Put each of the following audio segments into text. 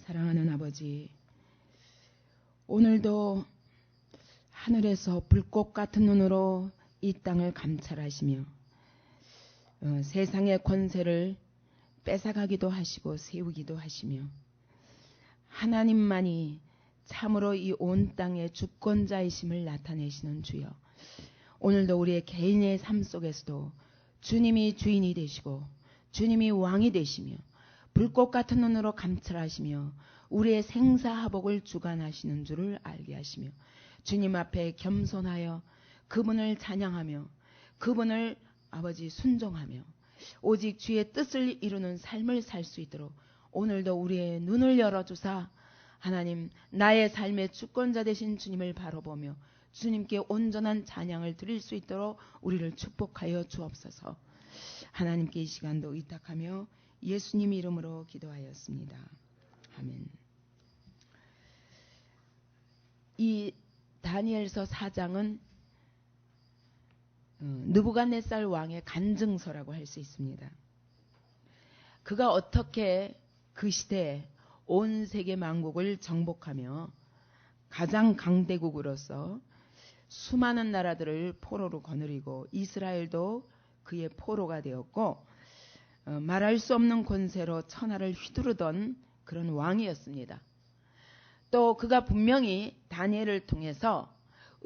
사랑하는 아버지, 오늘도 하늘에서 불꽃 같은 눈으로 이 땅을 감찰하시며 세상의 권세를 뺏어가기도 하시고 세우기도 하시며 하나님만이 참으로 이 온 땅의 주권자이심을 나타내시는 주여, 오늘도 우리의 개인의 삶 속에서도 주님이 주인이 되시고 주님이 왕이 되시며 불꽃 같은 눈으로 감찰하시며 우리의 생사화복을 주관하시는 줄을 알게 하시며 주님 앞에 겸손하여 그분을 찬양하며 그분을 아버지 순종하며 오직 주의 뜻을 이루는 삶을 살 수 있도록 오늘도 우리의 눈을 열어주사 하나님, 나의 삶의 주권자 되신 주님을 바라보며 주님께 온전한 찬양을 드릴 수 있도록 우리를 축복하여 주옵소서. 하나님께 이 시간도 의탁하며 예수님 이름으로 기도하였습니다. 아멘. 이 다니엘서 4장은 느부갓네살 왕의 간증서라고 할 수 있습니다. 그가 어떻게 그 시대에 온 세계 만국을 정복하며 가장 강대국으로서 수많은 나라들을 포로로 거느리고 이스라엘도 그의 포로가 되었고 말할 수 없는 권세로 천하를 휘두르던 그런 왕이었습니다. 또 그가 분명히 다니엘을 통해서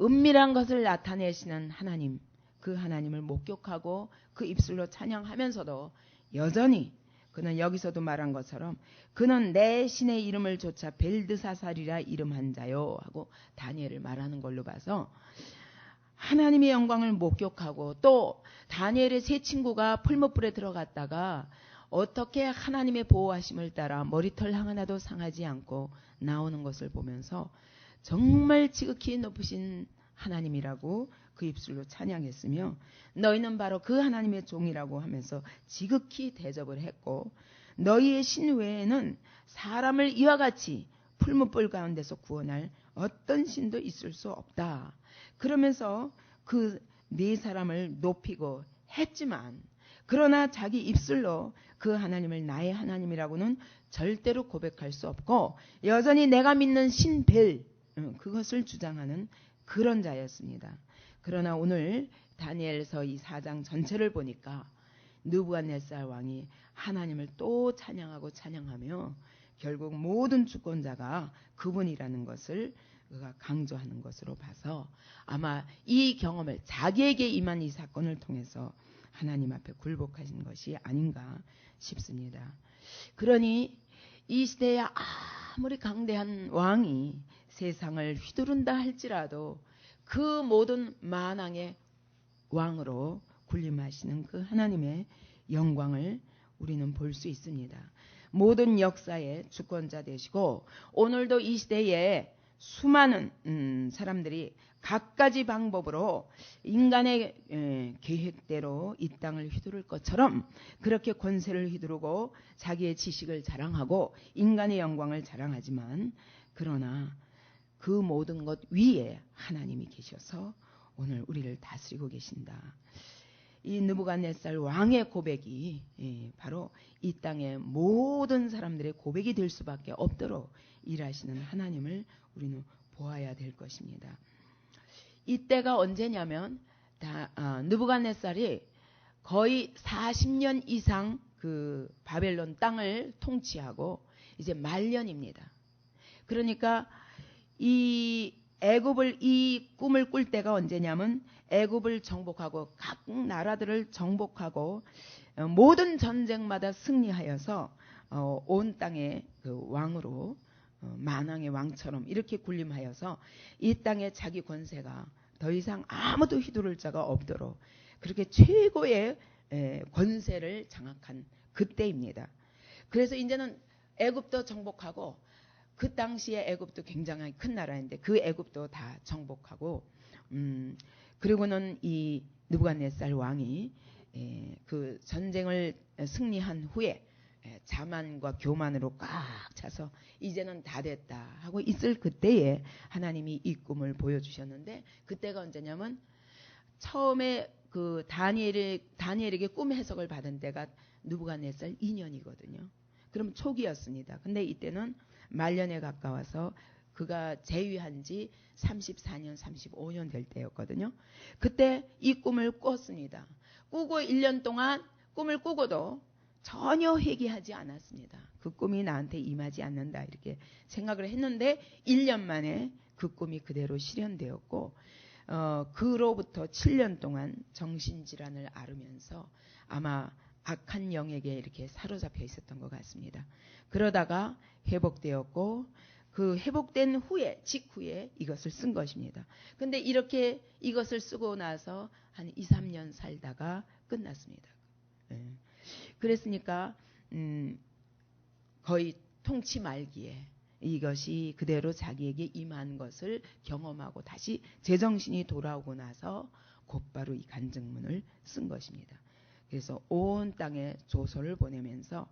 은밀한 것을 나타내시는 하나님, 그 하나님을 목격하고 그 입술로 찬양하면서도 여전히 그는 여기서도 말한 것처럼 그는 내 신의 이름을 조차 벨드사살이라 이름한 자요 하고 다니엘을 말하는 걸로 봐서 하나님의 영광을 목격하고 또 다니엘의 세 친구가 풀무불에 들어갔다가 어떻게 하나님의 보호하심을 따라 머리털 하나도 상하지 않고 나오는 것을 보면서 정말 지극히 높으신 하나님이라고 그 입술로 찬양했으며 너희는 바로 그 하나님의 종이라고 하면서 지극히 대접을 했고 너희의 신 외에는 사람을 이와 같이 풀무불 가운데서 구원할 어떤 신도 있을 수 없다. 그러면서 그 네 사람을 높이고 했지만 그러나 자기 입술로 그 하나님을 나의 하나님이라고는 절대로 고백할 수 없고 여전히 내가 믿는 신벨 그것을 주장하는 그런 자였습니다. 그러나 오늘 다니엘서 이 4장 전체를 보니까 느부갓네살 왕이 하나님을 또 찬양하고 찬양하며 결국 모든 주권자가 그분이라는 것을 그가 강조하는 것으로 봐서 아마 이 경험을 자기에게 임한 이 사건을 통해서 하나님 앞에 굴복하신 것이 아닌가 싶습니다. 그러니 이 시대에 아무리 강대한 왕이 세상을 휘두른다 할지라도 그 모든 만왕의 왕으로 군림하시는 그 하나님의 영광을 우리는 볼 수 있습니다. 모든 역사의 주권자 되시고 오늘도 이 시대에 수많은 사람들이 갖가지 방법으로 인간의 계획대로 이 땅을 휘두를 것처럼 그렇게 권세를 휘두르고 자기의 지식을 자랑하고 인간의 영광을 자랑하지만 그러나 그 모든 것 위에 하나님이 계셔서 오늘 우리를 다스리고 계신다. 이 느부갓네살 왕의 고백이 바로 이 땅의 모든 사람들의 고백이 될 수밖에 없도록 일하시는 하나님을 우리는 보아야 될 것입니다. 이때가 언제냐면 느부갓네살이 거의 40년 이상 그 바벨론 땅을 통치하고 이제 말년입니다. 그러니까 이 애굽을 이 꿈을 꿀 때가 언제냐면 애굽을 정복하고 각 나라들을 정복하고 모든 전쟁마다 승리하여서 온 땅의 그 왕으로 만왕의 왕처럼 이렇게 군림하여서 이 땅에 자기 권세가 더 이상 아무도 휘두를 자가 없도록 그렇게 최고의 권세를 장악한 그때입니다. 그래서 이제는 애굽도 정복하고 그 당시에 애굽도 굉장히 큰 나라인데 그 애굽도 다 정복하고 그리고는 이 느부갓네살 왕이 그 전쟁을 승리한 후에 자만과 교만으로 꽉 차서 이제는 다 됐다 하고 있을 그때에 하나님이 이 꿈을 보여주셨는데 그때가 언제냐면 처음에 그 다니엘에게 꿈 해석을 받은 때가 느부갓네살 2년이거든요. 그럼 초기였습니다. 근데 이때는 말년에 가까워서 그가 재위한 지 34년, 35년 될 때였거든요. 그때 이 꿈을 꿨습니다. 꾸고 1년 동안 꿈을 꾸고도 전혀 회개하지 않았습니다. 그 꿈이 나한테 임하지 않는다 이렇게 생각을 했는데 1년 만에 그 꿈이 그대로 실현되었고 그로부터 7년 동안 정신질환을 앓으면서 아마 악한 영에게 이렇게 사로잡혀 있었던 것 같습니다. 그러다가 회복되었고 그 회복된 후에 직후에 이것을 쓴 것입니다. 근데 이렇게 이것을 쓰고 나서 한 2, 3년 살다가 끝났습니다. 그랬으니까 거의 통치 말기에 이것이 그대로 자기에게 임한 것을 경험하고 다시 제정신이 돌아오고 나서 곧바로 이 간증문을 쓴 것입니다. 그래서 온 땅에 조서를 보내면서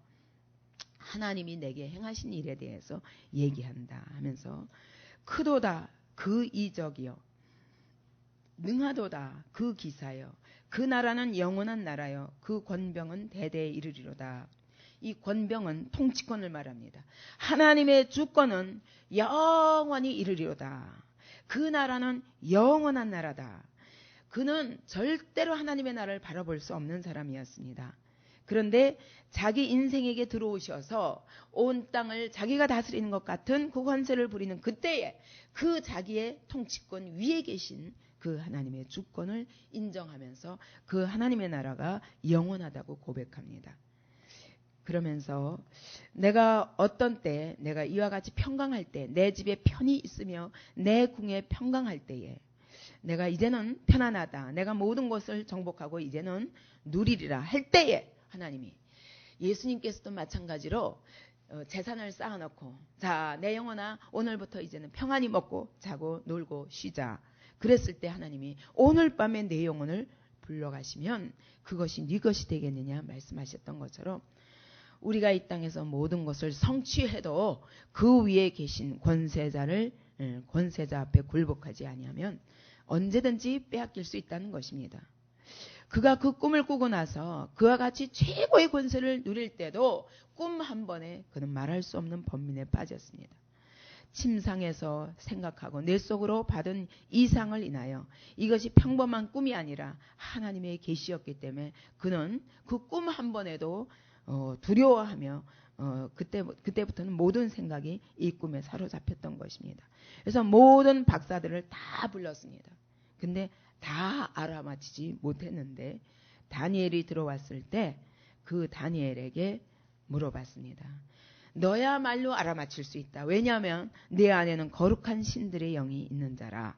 하나님이 내게 행하신 일에 대해서 얘기한다 하면서 크도다 그 이적이요 능하도다 그 기사여 그 나라는 영원한 나라여 그 권병은 대대에 이르리로다. 이 권병은 통치권을 말합니다. 하나님의 주권은 영원히 이르리로다. 그 나라는 영원한 나라다. 그는 절대로 하나님의 나라를 바라볼 수 없는 사람이었습니다. 그런데 자기 인생에게 들어오셔서 온 땅을 자기가 다스리는 것 같은 그 권세를 부리는 그때에 그 자기의 통치권 위에 계신 그 하나님의 주권을 인정하면서 그 하나님의 나라가 영원하다고 고백합니다. 그러면서 내가 어떤 때 내가 이와 같이 평강할 때 내 집에 편히 있으며 내 궁에 평강할 때에 내가 이제는 편안하다. 내가 모든 것을 정복하고 이제는 누리리라 할 때에 하나님이 예수님께서도 마찬가지로 재산을 쌓아놓고 자 내 영혼아 오늘부터 이제는 평안히 먹고 자고 놀고 쉬자. 그랬을 때 하나님이 오늘 밤에 내 영혼을 불러가시면 그것이 네 것이 되겠느냐 말씀하셨던 것처럼 우리가 이 땅에서 모든 것을 성취해도 그 위에 계신 권세자 앞에 굴복하지 아니하면 언제든지 빼앗길 수 있다는 것입니다. 그가 그 꿈을 꾸고 나서 그와 같이 최고의 권세를 누릴 때도 꿈 한 번에 그는 말할 수 없는 번민에 빠졌습니다. 침상에서 생각하고 내 속으로 받은 이상을 인하여 이것이 평범한 꿈이 아니라 하나님의 계시였기 때문에 그는 그 꿈 한 번에도 두려워하며 그때부터는 모든 생각이 이 꿈에 사로잡혔던 것입니다. 그래서 모든 박사들을 다 불렀습니다. 근데 다 알아맞히지 못했는데 다니엘이 들어왔을 때 그 다니엘에게 물어봤습니다. 너야말로 알아맞힐 수 있다. 왜냐하면 내 안에는 거룩한 신들의 영이 있는 자라.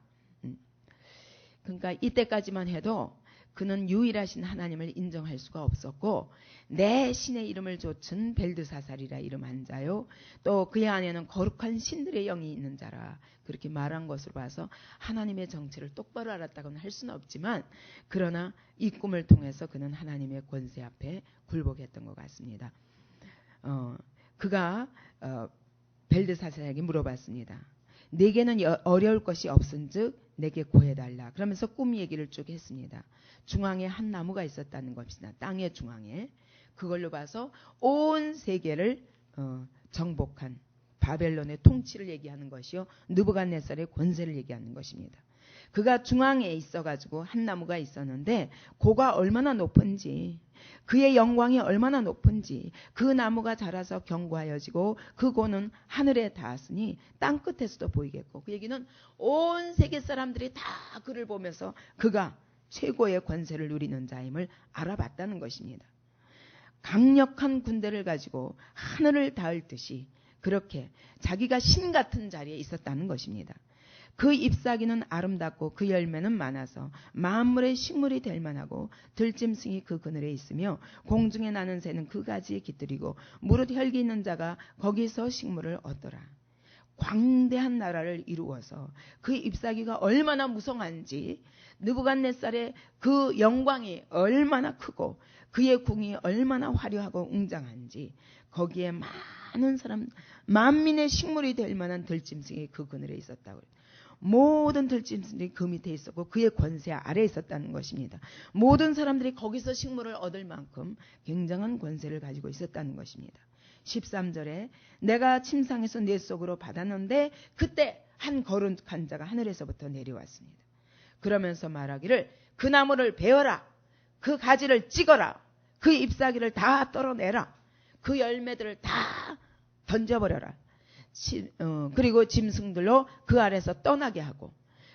그러니까 이때까지만 해도 그는 유일하신 하나님을 인정할 수가 없었고 내 신의 이름을 좇은 벨드사살이라 이름한 자요. 또 그의 안에는 거룩한 신들의 영이 있는 자라. 그렇게 말한 것으로 봐서 하나님의 정체를 똑바로 알았다고는 할 수는 없지만 그러나 이 꿈을 통해서 그는 하나님의 권세 앞에 굴복했던 것 같습니다. 그가 벨드사살에게 물어봤습니다. 내게는 어려울 것이 없은즉 내게 구해달라. 그러면서 꿈 얘기를 쭉 했습니다. 중앙에 한 나무가 있었다는 것입니다. 땅의 중앙에. 그걸로 봐서 온 세계를 정복한 바벨론의 통치를 얘기하는 것이요. 느부갓네살의 권세를 얘기하는 것입니다. 그가 중앙에 있어가지고 한 나무가 있었는데 고가 얼마나 높은지 그의 영광이 얼마나 높은지 그 나무가 자라서 견고하여지고 그 고는 하늘에 닿았으니 땅끝에서도 보이겠고 그 얘기는 온 세계 사람들이 다 그를 보면서 그가 최고의 권세를 누리는 자임을 알아봤다는 것입니다. 강력한 군대를 가지고 하늘을 닿을 듯이 그렇게 자기가 신 같은 자리에 있었다는 것입니다. 그 잎사귀는 아름답고 그 열매는 많아서 만물의 식물이 될 만하고 들짐승이 그 그늘에 있으며 공중에 나는 새는 그 가지에 깃들이고 무릇 혈기 있는 자가 거기서 식물을 얻더라. 광대한 나라를 이루어서 그 잎사귀가 얼마나 무성한지 느부갓네살의 그 영광이 얼마나 크고 그의 궁이 얼마나 화려하고 웅장한지 거기에 많은 사람 만민의 식물이 될 만한 들짐승이 그 그늘에 있었다고. 모든 들짐승들이 그 밑에 있었고 그의 권세 아래에 있었다는 것입니다. 모든 사람들이 거기서 식물을 얻을 만큼 굉장한 권세를 가지고 있었다는 것입니다. 13절에 내가 침상에서 내 속으로 받았는데 그때 한 거룩한 자가 하늘에서부터 내려왔습니다. 그러면서 말하기를 그 나무를 베어라. 그 가지를 찍어라. 그 잎사귀를 다 떨어내라. 그 열매들을 다 던져버려라. 그리고 짐승들로 그 아래서 떠나게 하고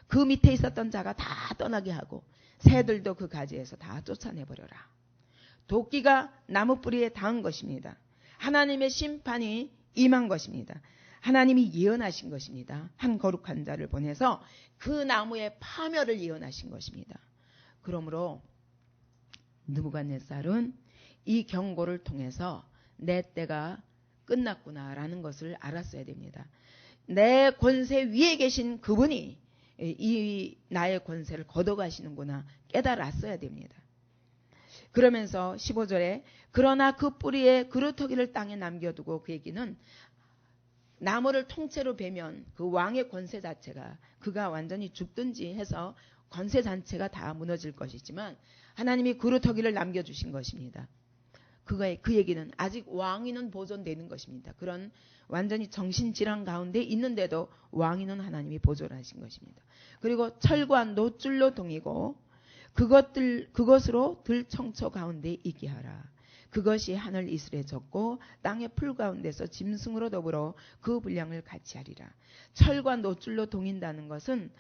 그 밑에 있었던 자가 다 떠나게 하고 새들도 그 가지에서 다 쫓아내버려라. 도끼가 나무 뿌리에 닿은 것입니다. 하나님의 심판이 임한 것입니다. 하나님이 예언하신 것입니다. 한 거룩한 자를 보내서 그 나무의 파멸을 예언하신 것입니다. 그러므로 느부갓네살은 이 경고를 통해서 내 때가 끝났구나라는 것을 알았어야 됩니다. 내 권세 위에 계신 그분이 이 나의 권세를 걷어가시는구나 깨달았어야 됩니다. 그러면서 15절에 그러나 그 뿌리에 그루터기를 땅에 남겨두고 그 얘기는 나무를 통째로 베면 그 왕의 권세 자체가 그가 완전히 죽든지 해서 권세 자체가 다 무너질 것이지만 하나님이 그루터기를 남겨주신 것입니다. 그 얘기는 아직 왕위는 보존되는 것입니다. 그런 완전히 정신질환 가운데 있는데도 왕위는 하나님이 보존하신 것입니다. 그리고 철과 노줄로 동이고 그것으로 들청초 가운데 있게 하라. 그것이 하늘 이슬에 젖고 땅의 풀 가운데서 짐승으로 더불어 그 분량을 같이 하리라. 철과 노줄로 동인다는 것은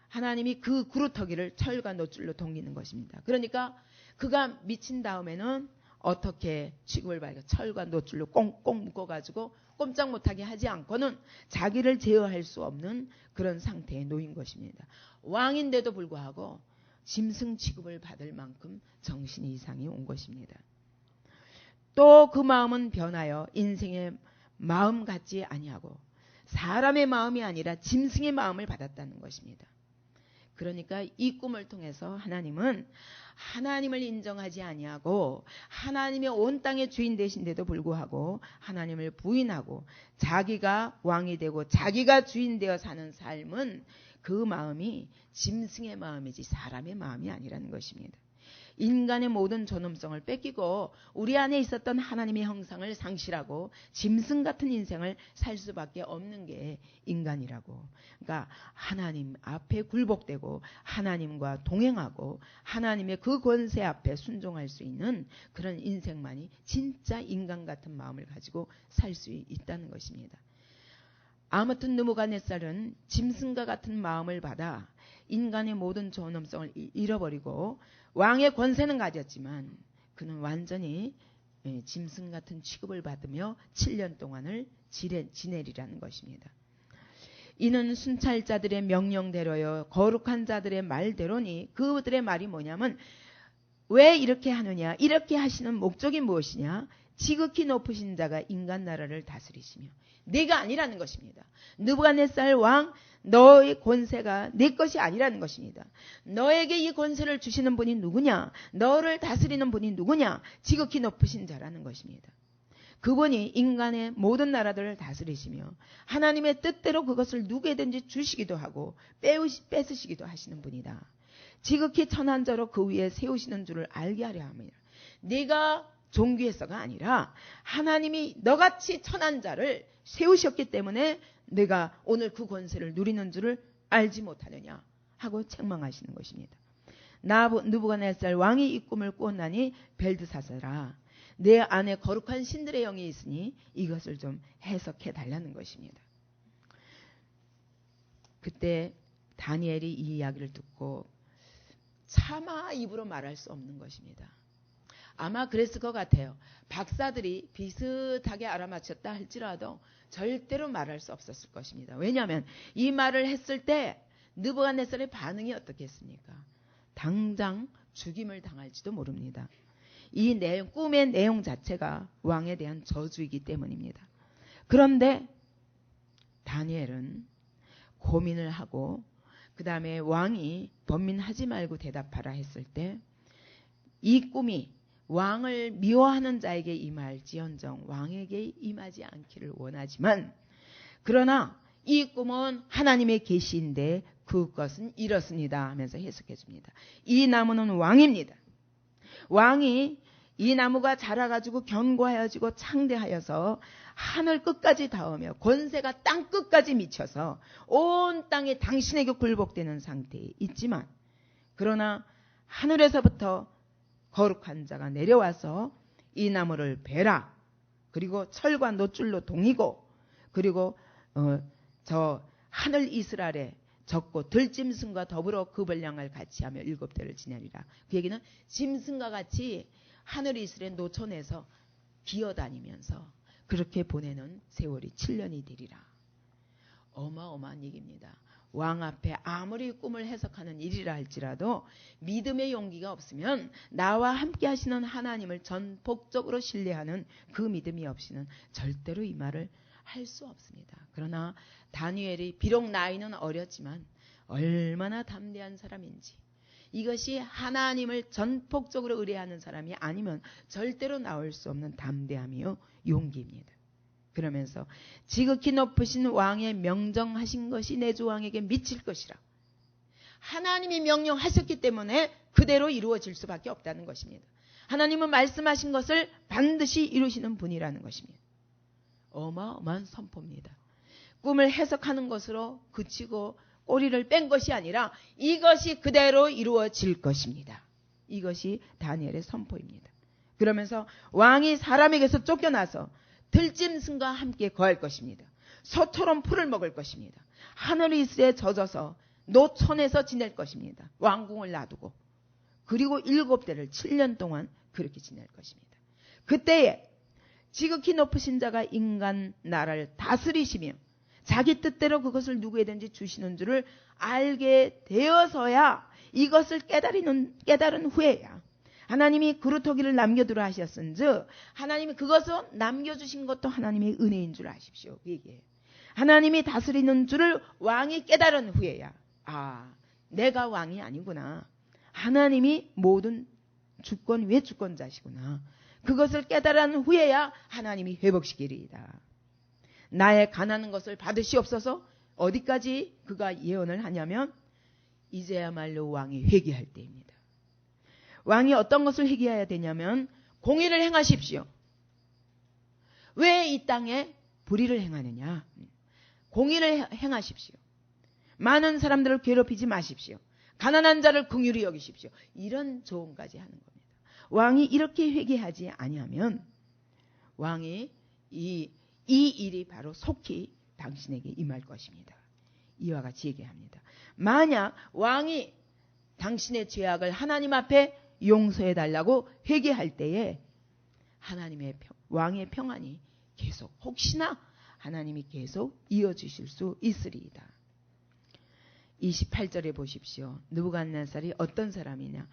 하나님이 그 그루터기를 철과 노줄로 동이는 것입니다. 그러니까 그가 미친 다음에는 어떻게 취급을 받을까? 철과 노줄로 꽁꽁 묶어가지고 꼼짝 못하게 하지 않고는 자기를 제어할 수 없는 그런 상태에 놓인 것입니다. 왕인데도 불구하고 짐승 취급을 받을 만큼 정신 이상이 온 것입니다. 또 그 마음은 변하여 인생의 마음 같지 아니하고 사람의 마음이 아니라 짐승의 마음을 받았다는 것입니다. 그러니까 이 꿈을 통해서 하나님은 하나님을 인정하지 아니하고 하나님의 온 땅의 주인 되신데도 불구하고 하나님을 부인하고 자기가 왕이 되고 자기가 주인 되어 사는 삶은 그 마음이 짐승의 마음이지 사람의 마음이 아니라는 것입니다. 인간의 모든 존엄성을 뺏기고 우리 안에 있었던 하나님의 형상을 상실하고 짐승 같은 인생을 살 수밖에 없는 게 인간이라고. 그러니까 하나님 앞에 굴복되고 하나님과 동행하고 하나님의 그 권세 앞에 순종할 수 있는 그런 인생만이 진짜 인간 같은 마음을 가지고 살 수 있다는 것입니다. 아무튼 느부갓네살은 짐승과 같은 마음을 받아 인간의 모든 존엄성을 잃어버리고 왕의 권세는 가졌지만 그는 완전히 짐승 같은 취급을 받으며 7년 동안을 지내리라는 것입니다. 이는 순찰자들의 명령대로요 거룩한 자들의 말대로니 그들의 말이 뭐냐면 왜 이렇게 하느냐 이렇게 하시는 목적이 무엇이냐 지극히 높으신 자가 인간 나라를 다스리시며 내가 아니라는 것입니다. 느부갓네살 왕 너의 권세가 내 것이 아니라는 것입니다. 너에게 이 권세를 주시는 분이 누구냐? 너를 다스리는 분이 누구냐? 지극히 높으신 자라는 것입니다. 그분이 인간의 모든 나라들을 다스리시며 하나님의 뜻대로 그것을 누구에든지 주시기도 하고 뺏으시기도 하시는 분이다. 지극히 천한 자로 그 위에 세우시는 줄을 알게 하려 합니다. 네가 종교에서가 아니라 하나님이 너같이 천한 자를 세우셨기 때문에 내가 오늘 그 권세를 누리는 줄을 알지 못하느냐 하고 책망하시는 것입니다. 느부갓네살 왕이 이 꿈을 꾸었나니 벨드사살아 내 안에 거룩한 신들의 영이 있으니 이것을 좀 해석해 달라는 것입니다. 그때 다니엘이 이 이야기를 듣고 차마 입으로 말할 수 없는 것입니다. 아마 그랬을 것 같아요. 박사들이 비슷하게 알아맞혔다 할지라도 절대로 말할 수 없었을 것입니다. 왜냐하면 이 말을 했을 때 느부갓네살의 반응이 어떻겠습니까? 당장 죽임을 당할지도 모릅니다. 이 꿈의 내용 자체가 왕에 대한 저주이기 때문입니다. 그런데 다니엘은 고민을 하고 그 다음에 왕이 번민하지 말고 대답하라 했을 때 이 꿈이 왕을 미워하는 자에게 임할지언정 왕에게 임하지 않기를 원하지만 그러나 이 꿈은 하나님의 계시인데 그것은 이렇습니다 하면서 해석해 줍니다. 이 나무는 왕입니다. 왕이 이 나무가 자라가지고 견고하여지고 창대하여서 하늘 끝까지 닿으며 권세가 땅 끝까지 미쳐서 온 땅이 당신에게 굴복되는 상태에 있지만, 그러나 하늘에서부터 거룩한 자가 내려와서 이 나무를 베라. 그리고 철과 노줄로 동이고, 그리고 저 하늘 이스라엘에 적고 들짐승과 더불어 급을 향할 같이 하며 7대를 지내리라. 그 얘기는 짐승과 같이 하늘 이스라엘 노천에서 기어다니면서 그렇게 보내는 세월이 7년이 되리라. 어마어마한 얘기입니다. 왕 앞에 아무리 꿈을 해석하는 일이라 할지라도 믿음의 용기가 없으면 나와 함께 하시는 하나님을 전폭적으로 신뢰하는 그 믿음이 없이는 절대로 이 말을 할 수 없습니다. 그러나 다니엘이 비록 나이는 어렸지만 얼마나 담대한 사람인지, 이것이 하나님을 전폭적으로 의뢰하는 사람이 아니면 절대로 나올 수 없는 담대함이요 용기입니다. 그러면서 지극히 높으신 왕의 명정하신 것이 내 주 왕에게 미칠 것이라. 하나님이 명령하셨기 때문에 그대로 이루어질 수밖에 없다는 것입니다. 하나님은 말씀하신 것을 반드시 이루시는 분이라는 것입니다. 어마어마한 선포입니다. 꿈을 해석하는 것으로 그치고 꼬리를 뺀 것이 아니라 이것이 그대로 이루어질 것입니다. 이것이 다니엘의 선포입니다. 그러면서 왕이 사람에게서 쫓겨나서 들짐승과 함께 거할 것입니다. 소처럼 풀을 먹을 것입니다. 하늘 이슬에 젖어서 노천에서 지낼 것입니다. 왕궁을 놔두고. 그리고 7대를 7년 동안 그렇게 지낼 것입니다. 그때에 지극히 높으신 자가 인간 나라를 다스리시며 자기 뜻대로 그것을 누구에든지 주시는 줄을 알게 되어서야, 이것을 깨달은 후에야 하나님이 그루터기를 남겨두라 하셨은즉, 하나님이 그것을 남겨주신 것도 하나님의 은혜인 줄 아십시오. 그 얘기예요. 하나님이 다스리는 줄을 왕이 깨달은 후에야, 아, 내가 왕이 아니구나, 하나님이 모든 주권 위의 주권자시구나, 그것을 깨달은 후에야 하나님이 회복시키리이다. 나의 가난한 것을 받으시옵소서. 어디까지 그가 예언을 하냐면 이제야말로 왕이 회개할 때입니다. 왕이 어떤 것을 회개해야 되냐면 공의를 행하십시오. 왜 이 땅에 불의를 행하느냐? 공의를 행하십시오. 많은 사람들을 괴롭히지 마십시오. 가난한 자를 긍휼히 여기십시오. 이런 조언까지 하는 겁니다. 왕이 이렇게 회개하지 아니하면 왕이 이 일이 바로 속히 당신에게 임할 것입니다. 이와 같이 얘기합니다. 만약 왕이 당신의 죄악을 하나님 앞에 용서해달라고 회개할 때에 하나님의 왕의 평안이 계속, 혹시나 하나님이 계속 이어주실 수 있으리이다. 28절에 보십시오. 느부갓네살이 어떤 사람이냐.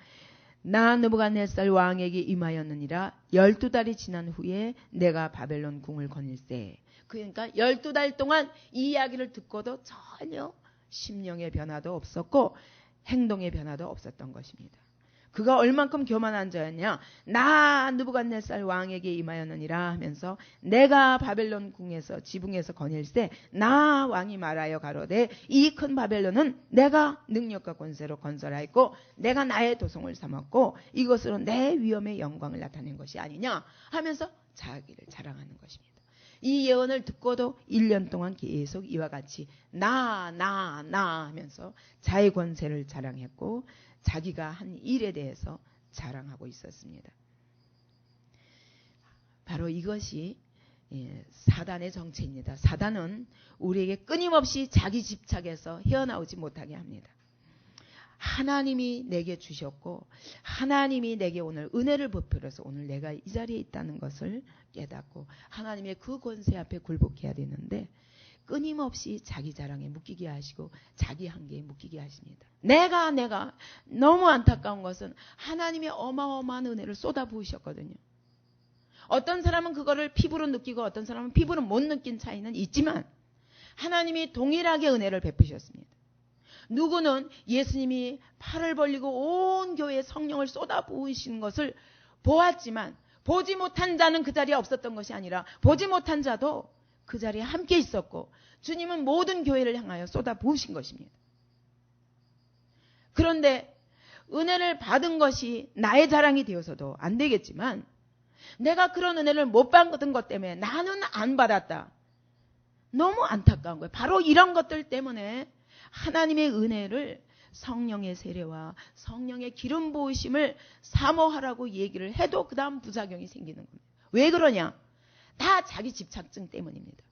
나 느부갓네살 왕에게 임하였느니라. 12달이 지난 후에 내가 바벨론 궁을 거닐세. 그러니까 12달 동안 이 이야기를 듣고도 전혀 심령의 변화도 없었고 행동의 변화도 없었던 것입니다. 그가 얼만큼 교만한 자였냐. 나 느부갓네살 왕에게 임하였느니라 하면서 내가 바벨론 궁에서 지붕에서 거닐세. 나 왕이 말하여 가로되 이 큰 바벨론은 내가 능력과 권세로 건설하였고 내가 나의 도성을 삼았고 이것으로 내 위엄의 영광을 나타낸 것이 아니냐 하면서 자기를 자랑하는 것입니다. 이 예언을 듣고도 1년 동안 계속 이와 같이 나 하면서 자의 권세를 자랑했고 자기가 한 일에 대해서 자랑하고 있었습니다. 바로 이것이 사단의 정체입니다. 사단은 우리에게 끊임없이 자기 집착에서 헤어나오지 못하게 합니다. 하나님이 내게 주셨고 하나님이 내게 오늘 은혜를 베풀어서 오늘 내가 이 자리에 있다는 것을 깨닫고 하나님의 그 권세 앞에 굴복해야 되는데 끊임없이 자기 자랑에 묶이게 하시고 자기 한계에 묶이게 하십니다. 내가 너무 안타까운 것은 하나님의 어마어마한 은혜를 쏟아부으셨거든요. 어떤 사람은 그거를 피부로 느끼고 어떤 사람은 피부로 못 느낀 차이는 있지만 하나님이 동일하게 은혜를 베푸셨습니다. 누구는 예수님이 팔을 벌리고 온 교회에 성령을 쏟아부으시는 것을 보았지만 보지 못한 자는 그 자리에 없었던 것이 아니라 보지 못한 자도 그 자리에 함께 있었고 주님은 모든 교회를 향하여 쏟아부으신 것입니다. 그런데 은혜를 받은 것이 나의 자랑이 되어서도 안 되겠지만 내가 그런 은혜를 못 받은 것 때문에 나는 안 받았다. 너무 안타까운 거예요. 바로 이런 것들 때문에 하나님의 은혜를 성령의 세례와 성령의 기름 부으심을 사모하라고 얘기를 해도 그 다음 부작용이 생기는 겁니다. 왜 그러냐? 다 자기 집착증 때문입니다.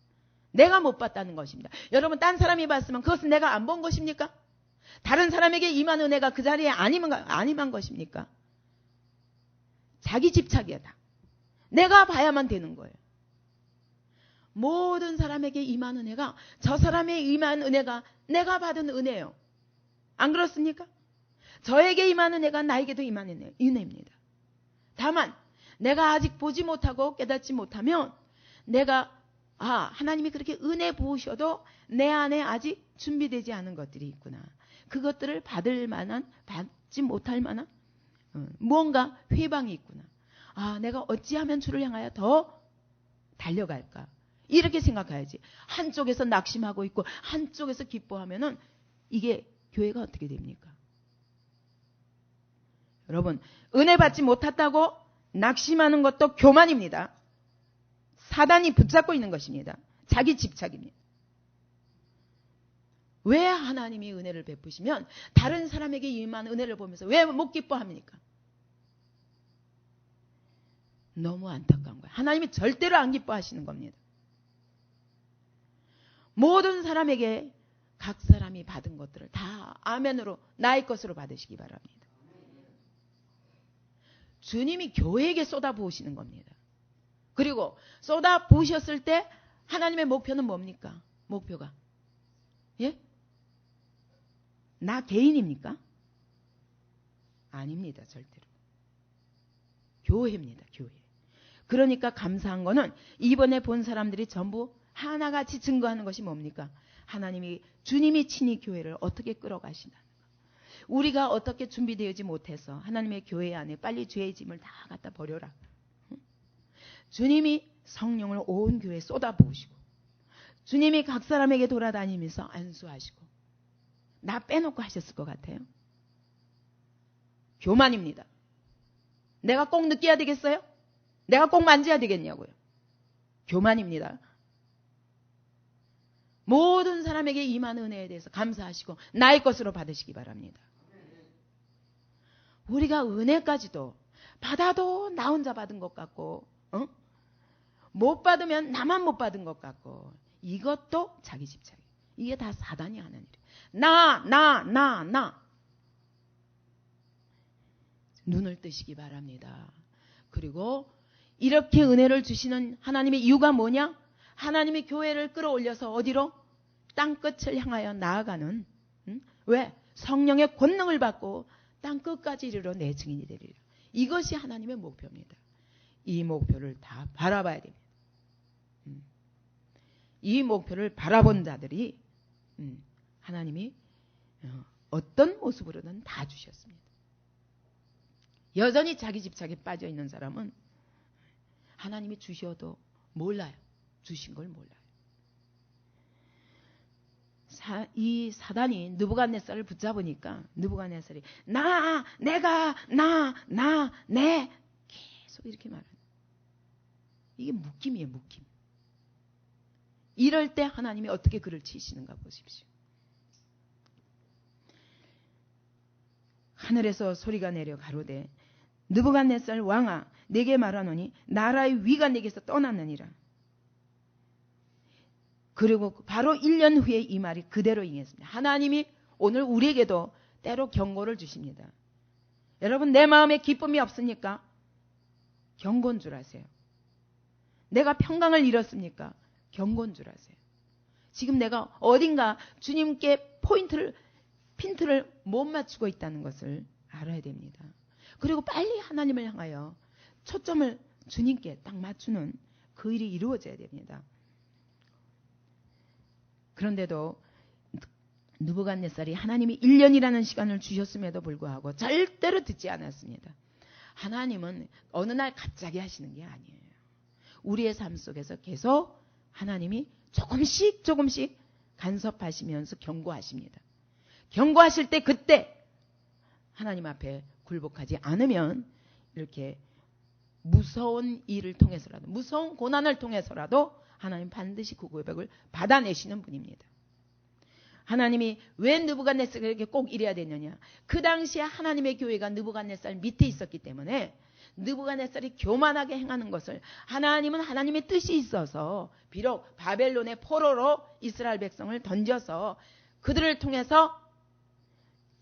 내가 못 봤다는 것입니다. 여러분, 딴 사람이 봤으면 그것은 내가 안 본 것입니까? 다른 사람에게 임한 은혜가 그 자리에 안 임한 것입니까? 자기 집착이다. 내가 봐야만 되는 거예요. 모든 사람에게 임한 은혜가, 저 사람의 임한 은혜가 내가 받은 은혜예요. 안 그렇습니까? 저에게 임한 은혜가 나에게도 임한 은혜입니다. 다만 내가 아직 보지 못하고 깨닫지 못하면 내가 하나님이 그렇게 은혜 부으셔도 내 안에 아직 준비되지 않은 것들이 있구나. 그것들을 받을 만한, 받지 못할 만한 무언가 회방이 있구나. 내가 어찌하면 주를 향하여 더 달려갈까? 이렇게 생각해야지. 한쪽에서 낙심하고 있고 한쪽에서 기뻐하면은 이게 교회가 어떻게 됩니까? 여러분, 은혜 받지 못했다고 낙심하는 것도 교만입니다. 사단이 붙잡고 있는 것입니다. 자기 집착입니다. 왜 하나님이 은혜를 베푸시면 다른 사람에게 임한 은혜를 보면서 왜 못 기뻐합니까? 너무 안타까운 거예요. 하나님이 절대로 안 기뻐하시는 겁니다. 모든 사람에게 각 사람이 받은 것들을 다 아멘으로 나의 것으로 받으시기 바랍니다. 주님이 교회에게 쏟아부으시는 겁니다. 그리고 쏟아부으셨을 때 하나님의 목표는 뭡니까? 목표가 예? 나 개인입니까? 아닙니다. 절대로. 교회입니다. 교회. 그러니까 감사한 거는 이번에 본 사람들이 전부 하나같이 증거하는 것이 뭡니까? 하나님이, 주님이 친히 교회를 어떻게 끌어가시나. 우리가 어떻게 준비되지 못해서 하나님의 교회 안에 빨리 죄의 짐을 다 갖다 버려라. 주님이 성령을 온 교회에 쏟아부으시고 주님이 각 사람에게 돌아다니면서 안수하시고 나 빼놓고 하셨을 것 같아요. 교만입니다. 내가 꼭 느껴야 되겠어요? 내가 꼭 만져야 되겠냐고요. 교만입니다. 모든 사람에게 임한 은혜에 대해서 감사하시고 나의 것으로 받으시기 바랍니다. 우리가 은혜까지도 받아도 나 혼자 받은 것 같고 못 받으면 나만 못 받은 것 같고 이것도 자기 집착이에요. 이게 다 사단이 하는 일이에요. 나 눈을 뜨시기 바랍니다. 그리고 이렇게 은혜를 주시는 하나님의 이유가 뭐냐? 하나님의 교회를 끌어올려서 어디로? 땅끝을 향하여 나아가는 왜? 성령의 권능을 받고 땅끝까지 이르러 내 증인이 되리라. 이것이 하나님의 목표입니다. 이 목표를 다 바라봐야 됩니다. 이 목표를 바라본 자들이 하나님이 어떤 모습으로든 다 주셨습니다. 여전히 자기 집착에 빠져 있는 사람은 하나님이 주셔도 몰라요. 주신 걸 몰라요. 이 사단이 느부갓네살을 붙잡으니까 느부갓네살이 내 계속 이렇게 말하는. 이게 묶임이에요. 묶임. 이럴 때 하나님이 어떻게 그를 치시는가 보십시오. 하늘에서 소리가 내려 가로되 느부갓네살 왕아 내게 말하노니 나라의 위가 내게서 떠났느니라. 그리고 바로 1년 후에 이 말이 그대로 응했습니다. 하나님이 오늘 우리에게도 때로 경고를 주십니다. 여러분 내 마음에 기쁨이 없습니까? 경고인 줄 아세요. 내가 평강을 잃었습니까? 경고인 줄 아세요. 지금 내가 어딘가 주님께 핀트를 못 맞추고 있다는 것을 알아야 됩니다. 그리고 빨리 하나님을 향하여 초점을 주님께 딱 맞추는 그 일이 이루어져야 됩니다. 그런데도 느부갓네살이 하나님이 1년이라는 시간을 주셨음에도 불구하고 절대로 듣지 않았습니다. 하나님은 어느 날 갑자기 하시는 게 아니에요. 우리의 삶 속에서 계속 하나님이 조금씩 간섭하시면서 경고하십니다. 경고하실 때 그때 하나님 앞에 굴복하지 않으면 이렇게 무서운 일을 통해서라도, 무서운 고난을 통해서라도 하나님 반드시 그 고백을 받아내시는 분입니다. 하나님이 왜 느부갓네살에게 꼭 이래야 되느냐? 그 당시에 하나님의 교회가 느부갓네살 밑에 있었기 때문에 느부갓네살이 교만하게 행하는 것을 하나님은 하나님의 뜻이 있어서 비록 바벨론의 포로로 이스라엘 백성을 던져서 그들을 통해서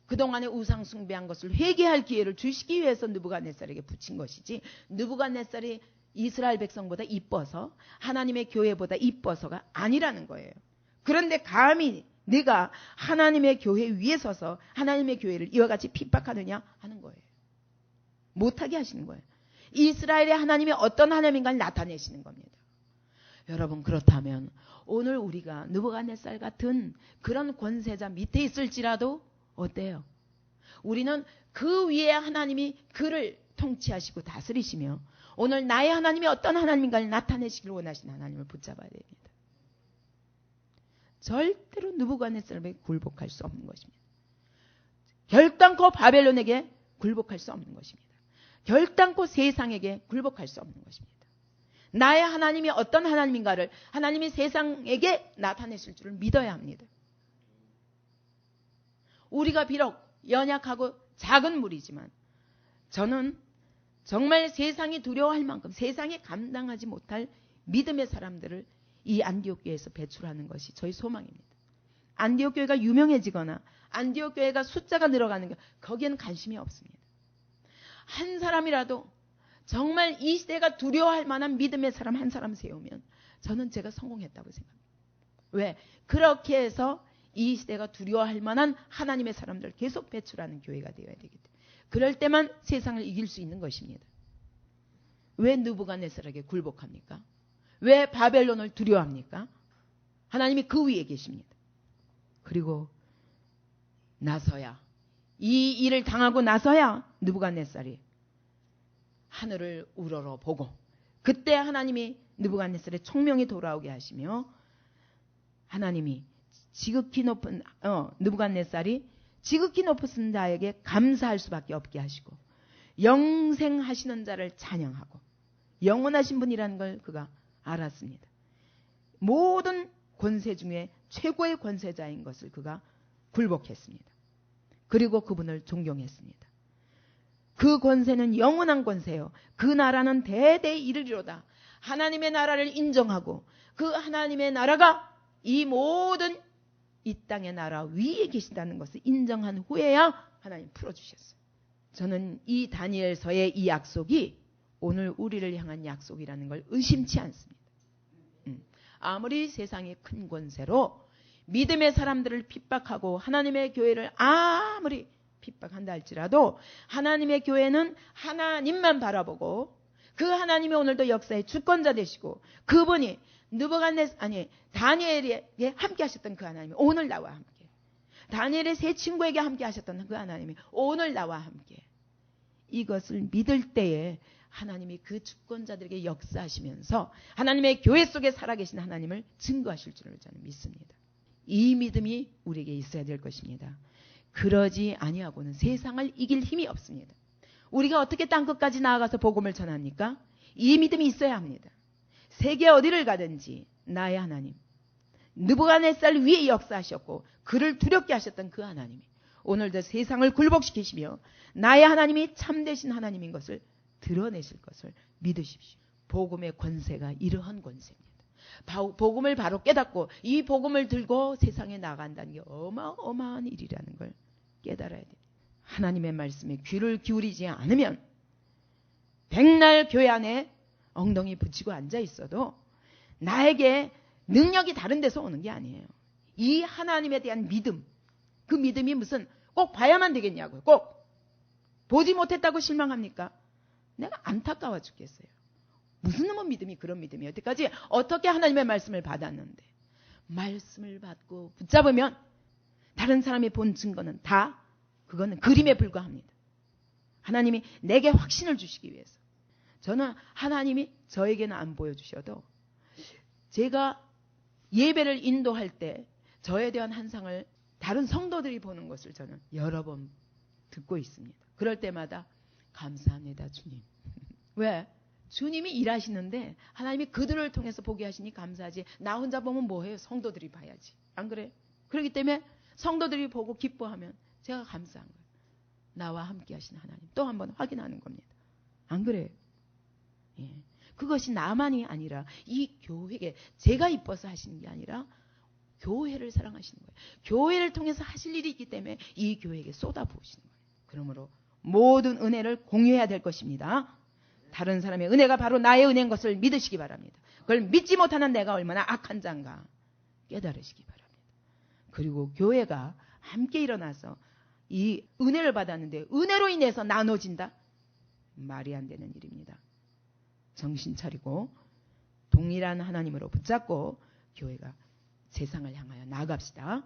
그동안에 우상 숭배한 것을 회개할 기회를 주시기 위해서 느부갓네살에게 붙인 것이지, 느부갓네살이 이스라엘 백성보다 이뻐서 하나님의 교회보다 이뻐서가 아니라는 거예요. 그런데 감히 내가 하나님의 교회 위에 서서 하나님의 교회를 이와 같이 핍박하느냐 하는 거예요. 못하게 하시는 거예요. 이스라엘의 하나님이 어떤 하나님인가를 나타내시는 겁니다. 여러분, 그렇다면 오늘 우리가 느부갓네살 같은 그런 권세자 밑에 있을지라도 어때요? 우리는 그 위에 하나님이 그를 통치하시고 다스리시며 오늘 나의 하나님이 어떤 하나님인가를 나타내시길 원하시는 하나님을 붙잡아야 됩니다. 절대로 느부갓네살에게 굴복할 수 없는 것입니다. 결단코 바벨론에게 굴복할 수 없는 것입니다. 결단코 세상에게 굴복할 수 없는 것입니다. 나의 하나님이 어떤 하나님인가를 하나님이 세상에게 나타내실 줄을 믿어야 합니다. 우리가 비록 연약하고 작은 무리지만 저는 정말 세상이 두려워할 만큼 세상이 감당하지 못할 믿음의 사람들을 이 안디옥 교회에서 배출하는 것이 저희 소망입니다. 안디옥 교회가 유명해지거나 안디옥 교회가 숫자가 늘어가는 것, 거기에는 관심이 없습니다. 한 사람이라도 정말 이 시대가 두려워할 만한 믿음의 사람 한 사람 세우면 저는 제가 성공했다고 생각합니다. 왜? 그렇게 해서 이 시대가 두려워할 만한 하나님의 사람들을 계속 배출하는 교회가 되어야 되기 때문에 그럴 때만 세상을 이길 수 있는 것입니다. 왜 느부갓네살에게 굴복합니까? 왜 바벨론을 두려워합니까? 하나님이 그 위에 계십니다. 그리고 나서야, 이 일을 당하고 나서야 느부갓네살이 하늘을 우러러 보고 그때 하나님이 느부갓네살의 총명이 돌아오게 하시며 하나님이 지극히 높은 느부갓네살이 지극히 높으신 자에게 감사할 수밖에 없게 하시고 영생하시는 자를 찬양하고 영원하신 분이라는 걸 그가 알았습니다. 모든 권세 중에 최고의 권세자인 것을 그가 굴복했습니다. 그리고 그분을 존경했습니다. 그 권세는 영원한 권세요. 그 나라는 대대에 이르리로다. 하나님의 나라를 인정하고 그 하나님의 나라가 이 모든 이 땅의 나라 위에 계신다는 것을 인정한 후에야 하나님 풀어주셨어요. 저는 이 다니엘서의 이 약속이 오늘 우리를 향한 약속이라는 걸 의심치 않습니다. 아무리 세상의 큰 권세로 믿음의 사람들을 핍박하고 하나님의 교회를 아무리 픽박한다 할지라도 하나님의 교회는 하나님만 바라보고 그 하나님이 오늘도 역사의 주권자 되시고 그분이 다니엘에게 함께 하셨던 그 하나님이 오늘 나와 함께, 다니엘의 세 친구에게 함께 하셨던 그 하나님이 오늘 나와 함께, 이것을 믿을 때에 하나님이 그 주권자들에게 역사하시면서 하나님의 교회 속에 살아계신 하나님을 증거하실 줄을 저는 믿습니다. 이 믿음이 우리에게 있어야 될 것입니다. 그러지 아니하고는 세상을 이길 힘이 없습니다. 우리가 어떻게 땅끝까지 나아가서 복음을 전합니까? 이 믿음이 있어야 합니다. 세계 어디를 가든지 나의 하나님, 느부갓네살 위에 역사하셨고 그를 두렵게 하셨던 그 하나님이 오늘도 세상을 굴복시키시며 나의 하나님이 참되신 하나님인 것을 드러내실 것을 믿으십시오. 복음의 권세가 이러한 권세입니다. 복음을 바로 깨닫고 이 복음을 들고 세상에 나간다는 게 어마어마한 일이라는 걸 깨달아야 돼요. 하나님의 말씀에 귀를 기울이지 않으면 백날 교회 안에 엉덩이 붙이고 앉아 있어도 나에게 능력이 다른 데서 오는 게 아니에요. 이 하나님에 대한 믿음, 그 믿음이 무슨 꼭 봐야만 되겠냐고요. 꼭 보지 못했다고 실망합니까? 내가 안타까워 죽겠어요. 무슨 놈의 믿음이 그런 믿음이에요. 여태까지 어떻게 하나님의 말씀을 받았는데, 말씀을 받고 붙잡으면 다른 사람이 본 증거는 다 그거는 그림에 불과합니다. 하나님이 내게 확신을 주시기 위해서. 저는 하나님이 저에게는 안 보여주셔도 제가 예배를 인도할 때 저에 대한 환상을 다른 성도들이 보는 것을 저는 여러 번 듣고 있습니다. 그럴 때마다 감사합니다, 주님. 왜? 주님이 일하시는데 하나님이 그들을 통해서 보게 하시니 감사하지. 나 혼자 보면 뭐해요? 성도들이 봐야지. 안 그래? 그렇기 때문에 성도들이 보고 기뻐하면 제가 감사한 거예요. 나와 함께 하신 하나님. 또 한 번 확인하는 겁니다. 안 그래요? 예. 그것이 나만이 아니라 이 교회에 제가 이뻐서 하시는 게 아니라 교회를 사랑하시는 거예요. 교회를 통해서 하실 일이 있기 때문에 이 교회에게 쏟아부으시는 거예요. 그러므로 모든 은혜를 공유해야 될 것입니다. 다른 사람의 은혜가 바로 나의 은혜인 것을 믿으시기 바랍니다. 그걸 믿지 못하는 내가 얼마나 악한 자인가 깨달으시기 바랍니다. 그리고 교회가 함께 일어나서 이 은혜를 받았는데 은혜로 인해서 나눠진다? 말이 안 되는 일입니다. 정신 차리고 동일한 하나님으로 붙잡고 교회가 세상을 향하여 나아갑시다.